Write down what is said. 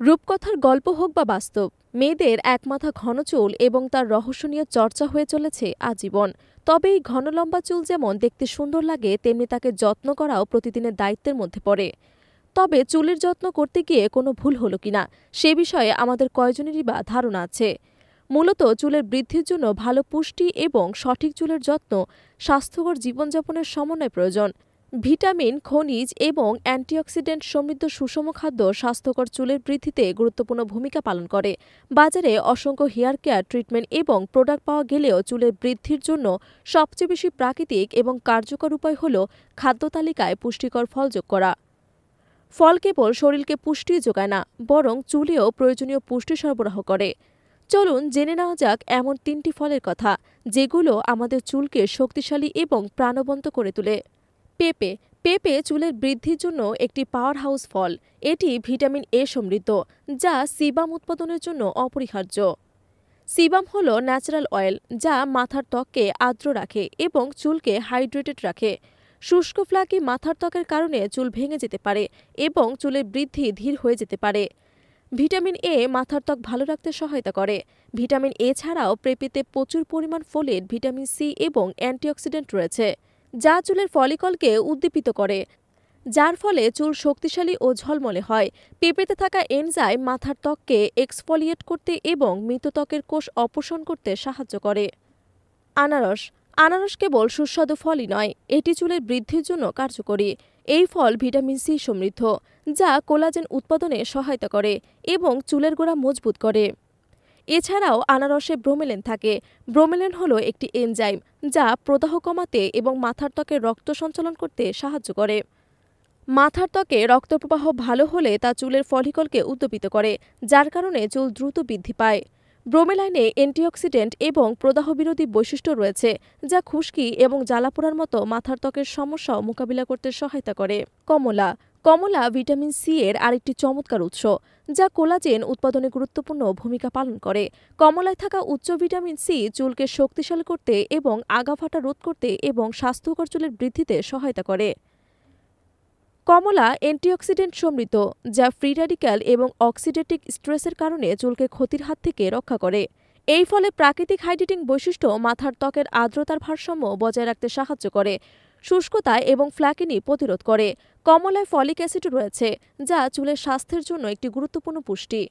রূপকথার গল্প হোক বা বাস্তব, মেয়েদের একমাথা ঘন চুল এবং তার রহস্য নিয়ে চর্চা হয়ে চলেছে আজীবন। তবে এই ঘন লম্বা চুল যেমন দেখতে সুন্দর লাগে, তেমনি তাকে যত্ন করাও প্রতিদিনের দায়িত্বের মধ্যে পড়ে। তবে চুলের যত্ন করতে গিয়ে কোনো ভুল হলো কিনা সে বিষয়ে আমাদের কয়জনেরই বা ধারণা আছে। মূলত চুলের বৃদ্ধির জন্য ভালো পুষ্টি এবং সঠিক চুলের যত্ন, স্বাস্থ্যকর জীবনযাপনের সমন্বয় প্রয়োজন। ভিটামিন, খনিজ এবং অ্যান্টিঅক্সিডেন্ট সমৃদ্ধ সুষম খাদ্য স্বাস্থ্যকর চুলের বৃদ্ধিতে গুরুত্বপূর্ণ ভূমিকা পালন করে। বাজারে অসংখ্য হেয়ার কেয়ার ট্রিটমেন্ট এবং প্রোডাক্ট পাওয়া গেলেও চুলের বৃদ্ধির জন্য সবচেয়ে বেশি প্রাকৃতিক এবং কার্যকর উপায় হল খাদ্য তালিকায় পুষ্টিকর ফল যোগ করা। ফল কেবল শরীরকে পুষ্টি যোগায় না, বরং চুলেও প্রয়োজনীয় পুষ্টি সরবরাহ করে। চলুন জেনে নেওয়া যাক এমন 3টি ফলের কথা, যেগুলো আমাদের চুলকে শক্তিশালী এবং প্রাণবন্ত করে তোলে। পেঁপে। পেঁপে চুলের বৃদ্ধির জন্য একটি পাওয়ার হাউস ফল। এটি ভিটামিন এ সমৃদ্ধ, যা সিবাম উৎপাদনের জন্য অপরিহার্য। সিবাম হল ন্যাচারাল অয়েল, যা মাথার ত্বককে আর্দ্র রাখে এবং চুলকে হাইড্রেটেড রাখে। শুষ্ক ফ্লাকি মাথার ত্বকের কারণে চুল ভেঙে যেতে পারে এবং চুলের বৃদ্ধি ধীর হয়ে যেতে পারে। ভিটামিন এ মাথার ত্বক ভালো রাখতে সহায়তা করে। ভিটামিন এ ছাড়াও পেঁপেতে প্রচুর পরিমাণ ফোলেট, ভিটামিন সি এবং অ্যান্টিঅক্সিডেন্ট রয়েছে, যা চুলের ফলিকলকে উদ্দীপিত করে, যার ফলে চুল শক্তিশালী ও ঝলমলে হয়। পেঁপেতে থাকা এনজাইম মাথার ত্বককে এক্সফোলিয়েট করতে এবং মৃত ত্বকের কোষ অপসারণ করতে সাহায্য করে। আনারস। আনারস কেবল সুস্বাদু ফলই নয়, এটি চুলের বৃদ্ধির জন্য কার্যকরী। এই ফল ভিটামিন সি সমৃদ্ধ, যা কোলাজেন উৎপাদনে সহায়তা করে এবং চুলের গোড়া মজবুত করে। এছাড়াও আনারসে ব্রোমেলিন থাকে। ব্রোমেলিন হলো একটি এনজাইম, যা প্রদাহ কমাতে এবং মাথার ত্বকে রক্ত সঞ্চালন করতে সাহায্য করে। মাথার ত্বকে রক্তপ্রবাহ ভালো হলে তা চুলের ফলিকলকে উদ্দীপিত করে, যার কারণে চুল দ্রুত বৃদ্ধি পায়। ব্রোমেলাইনে অ্যান্টিঅক্সিডেন্ট এবং প্রদাহ বিরোধী বৈশিষ্ট্য রয়েছে, যা খুশকি এবং জ্বালাপোড়ার মতো মাথার ত্বকের সমস্যাও মোকাবিলা করতে সহায়তা করে। কমলা। কমলা ভিটামিন সি এর আরেকটি চমৎকার উৎস, যা কোলাজেন উৎপাদনে গুরুত্বপূর্ণ ভূমিকা পালন করে। কমলায় থাকা উচ্চ ভিটামিন সি চুলকে শক্তিশালী করতে এবং আগাফাটা রোধ করতে এবং স্বাস্থ্যকর চুলের বৃদ্ধিতে সহায়তা করে। কমলা অ্যান্টিঅক্সিডেন্ট সমৃদ্ধ, যা ফ্রি র্যাডিক্যাল এবং অক্সিডেটিভ স্ট্রেসের কারণে চুলকে ক্ষতির হাত থেকে রক্ষা করে। এই ফলে প্রাকৃতিক হাইড্রেটিং বৈশিষ্ট্য মাথার ত্বকের আর্দ্রতার ভারসাম্য বজায় রাখতে সাহায্য করে, শুষ্কতা এবং ফ্ল্যাকিনি প্রতিরোধ করে। কমলায় ফলিক অ্যাসিড রয়েছে, যা চুলের স্বাস্থ্যের জন্য একটি গুরুত্বপূর্ণ পুষ্টি।